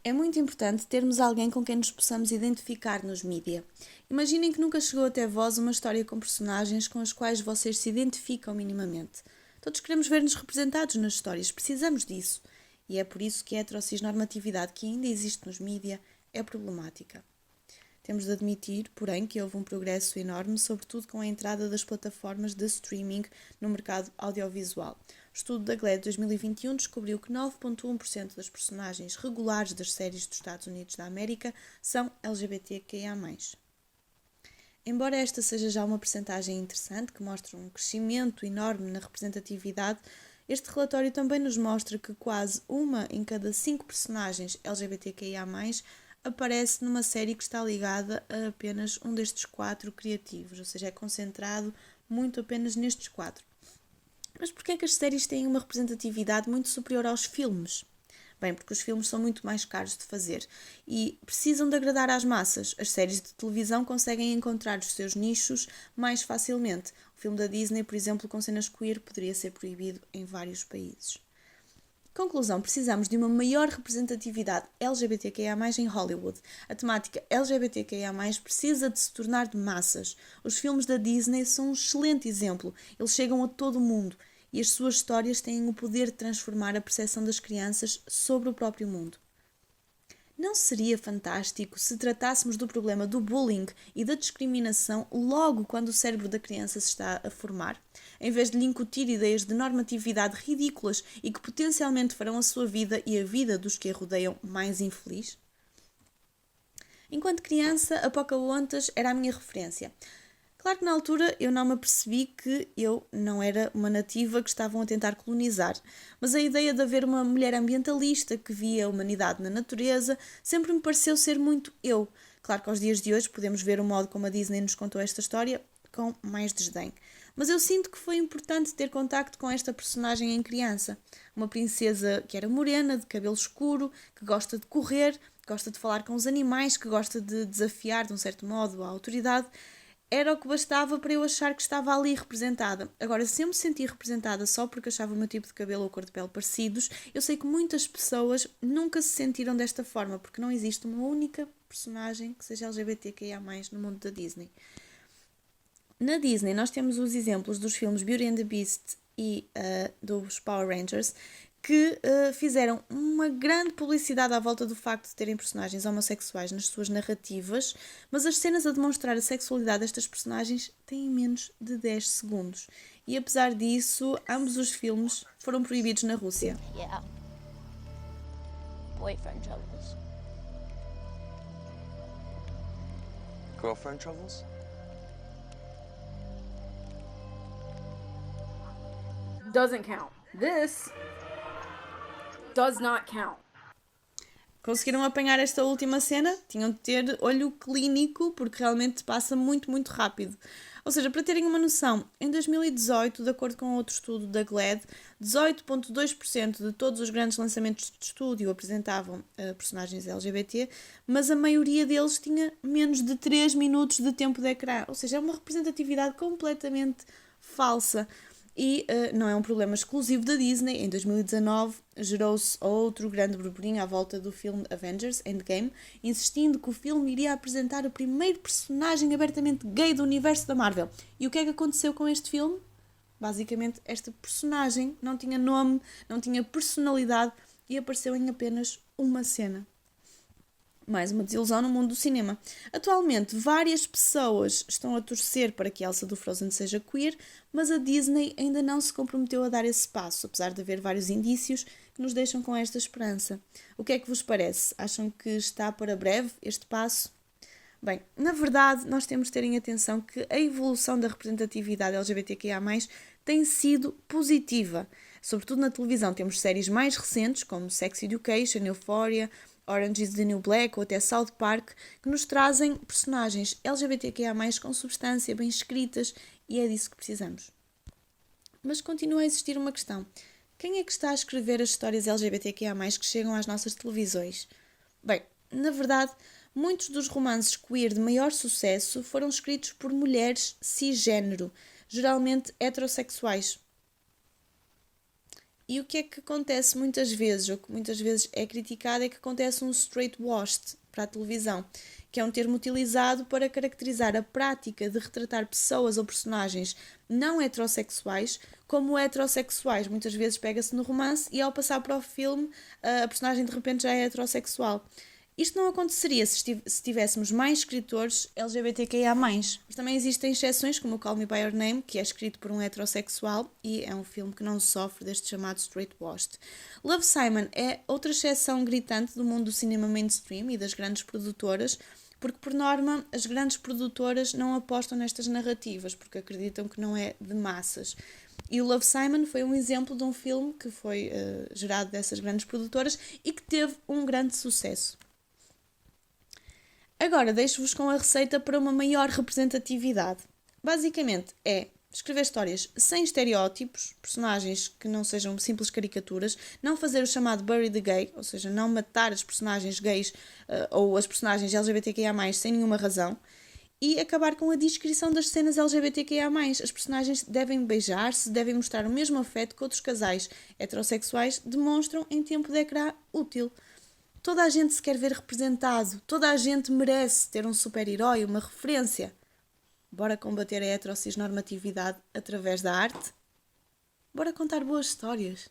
É muito importante termos alguém com quem nos possamos identificar nos mídia. Imaginem que nunca chegou até vós uma história com personagens com as quais vocês se identificam minimamente. Todos queremos ver-nos representados nas histórias, precisamos disso. E é por isso que a heterossexnormatividade que ainda existe nos mídia é problemática. Temos de admitir, porém, que houve um progresso enorme, sobretudo com a entrada das plataformas de streaming no mercado audiovisual. O estudo da GLAAD 2021 descobriu que 9,1% das personagens regulares das séries dos Estados Unidos da América são LGBTQIA+. Embora esta seja já uma percentagem interessante, que mostra um crescimento enorme na representatividade, este relatório também nos mostra que quase uma em cada 5 personagens LGBTQIA+, aparece numa série que está ligada a apenas um destes 4 criativos, ou seja, é concentrado muito apenas nestes 4. Mas porquê é que as séries têm uma representatividade muito superior aos filmes? Bem, porque os filmes são muito mais caros de fazer e precisam de agradar às massas. As séries de televisão conseguem encontrar os seus nichos mais facilmente. O filme da Disney, por exemplo, com cenas queer, poderia ser proibido em vários países. Conclusão, precisamos de uma maior representatividade LGBTQIA+, em Hollywood. A temática LGBTQIA+, precisa de se tornar de massas. Os filmes da Disney são um excelente exemplo. Eles chegam a todo o mundo e as suas histórias têm o poder de transformar a percepção das crianças sobre o próprio mundo. Não seria fantástico se tratássemos do problema do bullying e da discriminação logo quando o cérebro da criança se está a formar, em vez de lhe incutir ideias de normatividade ridículas e que potencialmente farão a sua vida e a vida dos que a rodeiam mais infeliz? Enquanto criança, a Pocahontas era a minha referência. Claro que na altura eu não me apercebi que eu não era uma nativa que estavam a tentar colonizar, mas a ideia de haver uma mulher ambientalista que via a humanidade na natureza sempre me pareceu ser muito eu. Claro que aos dias de hoje podemos ver o modo como a Disney nos contou esta história com mais desdém. Mas eu sinto que foi importante ter contacto com esta personagem em criança. Uma princesa que era morena, de cabelo escuro, que gosta de correr, que gosta de falar com os animais, que gosta de desafiar de um certo modo a autoridade. Era o que bastava para eu achar que estava ali representada. Agora, se eu me sentir representada só porque achava o meu tipo de cabelo ou cor de pele parecidos, eu sei que muitas pessoas nunca se sentiram desta forma, porque não existe uma única personagem que seja LGBTQIA+, no mundo da Disney. Na Disney, nós temos os exemplos dos filmes Beauty and the Beast e dos Power Rangers, que fizeram uma grande publicidade à volta do facto de terem personagens homossexuais nas suas narrativas, mas as cenas a demonstrar a sexualidade destas personagens têm menos de 10 segundos. E apesar disso, ambos os filmes foram proibidos na Rússia. Yeah. Boyfriend troubles. Girlfriend troubles? Doesn't count. This does not count. Conseguiram apanhar esta última cena? Tinham de ter olho clínico, porque realmente passa muito, muito rápido. Ou seja, para terem uma noção, em 2018, de acordo com outro estudo da GLAAD, 18,2% de todos os grandes lançamentos de estúdio apresentavam personagens LGBT, mas a maioria deles tinha menos de 3 minutos de tempo de ecrã. Ou seja, é uma representatividade completamente falsa. E não é um problema exclusivo da Disney. Em 2019 gerou-se outro grande burburinho à volta do filme Avengers Endgame, insistindo que o filme iria apresentar o primeiro personagem abertamente gay do universo da Marvel. E o que é que aconteceu com este filme? Basicamente, esta personagem não tinha nome, não tinha personalidade e apareceu em apenas uma cena. Mais uma desilusão no mundo do cinema. Atualmente, várias pessoas estão a torcer para que Elsa do Frozen seja queer, mas a Disney ainda não se comprometeu a dar esse passo, apesar de haver vários indícios que nos deixam com esta esperança. O que é que vos parece? Acham que está para breve este passo? Bem, na verdade, nós temos de ter em atenção que a evolução da representatividade LGBTQIA+, tem sido positiva. Sobretudo na televisão, temos séries mais recentes, como Sex Education, Euphoria, Orange is the New Black ou até South Park, que nos trazem personagens LGBTQIA+, com substância, bem escritas, e é disso que precisamos. Mas continua a existir uma questão. Quem é que está a escrever as histórias LGBTQIA+, que chegam às nossas televisões? Bem, na verdade, muitos dos romances queer de maior sucesso foram escritos por mulheres cisgênero, geralmente heterossexuais. E o que é que acontece muitas vezes, ou que muitas vezes é criticado, é que acontece um straight washed para a televisão, que é um termo utilizado para caracterizar a prática de retratar pessoas ou personagens não heterossexuais como heterossexuais. Muitas vezes pega-se no romance e ao passar para o filme a personagem de repente já é heterossexual. Isto não aconteceria se tivéssemos mais escritores LGBTQIA+. Mas também existem exceções, como o Call Me By Your Name, que é escrito por um heterossexual e é um filme que não sofre deste chamado straight washed. Love, Simon é outra exceção gritante do mundo do cinema mainstream e das grandes produtoras, porque por norma as grandes produtoras não apostam nestas narrativas, porque acreditam que não é de massas. E o Love, Simon foi um exemplo de um filme que foi gerado dessas grandes produtoras e que teve um grande sucesso. Agora deixo-vos com a receita para uma maior representatividade. Basicamente é escrever histórias sem estereótipos, personagens que não sejam simples caricaturas, não fazer o chamado bury the gay, ou seja, não matar as personagens gays ou as personagens LGBTQIA+, sem nenhuma razão, e acabar com a descrição das cenas LGBTQIA+. As personagens devem beijar-se, devem mostrar o mesmo afeto que outros casais heterossexuais demonstram em tempo de ecrã útil. Toda a gente se quer ver representado, toda a gente merece ter um super-herói, uma referência. Bora combater a heterossexualidade através da arte? Bora contar boas histórias.